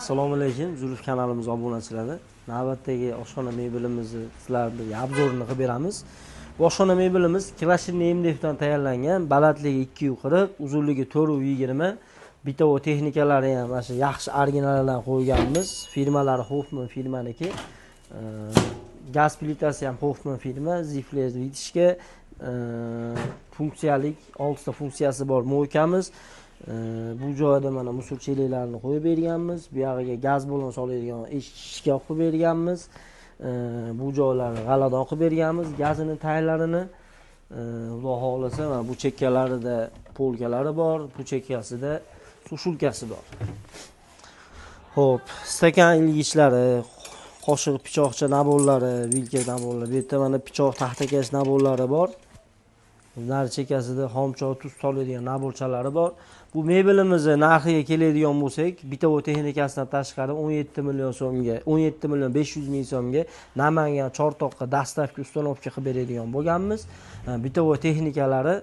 Assalomu alaykum, Zulf kanalimiz obunachilari. Navbatdagi oshxona mebelimizni sizlarga obzorini qilib beramiz. Bu oshxona mebelimiz Krashin MDFdan tayyorlangan, balandligi 240, uzunligi 420. Bitovo texnikalari ham mana shu yaxshi originallardan qo'yganmiz. Firmalari Hoffman firmaniki. Gaz plitasi ham Hoffman firma, zifles vitishga funksiyalik 6 ta funksiyasi bor mo'ykamiz. Bu joyda mana musul chelaklarini qo'yib berganmiz. Bu yog'iga gaz balon soladigan eshikka qo'yib berganmiz. Bu joylarni g'aladon qilib berganmiz. Gazini tayyorlarini Xudo xolasa mana bu chekkalarida polkalari bor, bu chekkasida sushulkasi bor. Xo'p, stakan ilgichlari, qoshiq, pichoqcha nabollari, vilka nabollari, bu yerda mana pichoq, taxtakash nabollari bor. Nar chekkasida xomchoq, tuz soladigan nabolchalari bor. Bu mebelimizni narxiga keladigan bo'lsak, Bitovo texnikasidan tashqari 17 million so'mga, 17 million 500 ming so'mga Namangan Chortoqqa dastavka ustanovka qilib beradigan bo'lganmiz. Bitovo texnikalari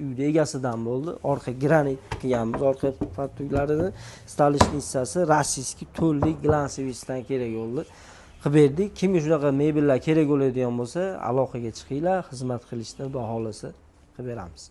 uyda egasidan bo'ldi. Orqa granit qilganmiz. Orqa fartuklarini stalish hissasi rossiyskiy to'rtlik glansevitsdan kerak bo'ldi. Qilib berdik. Kimga shunaqa mebellar kerak bo'ladigan bo'lsa, aloqaga chiqinglar, xizmat qilishni xudo xolasa qilib beramiz.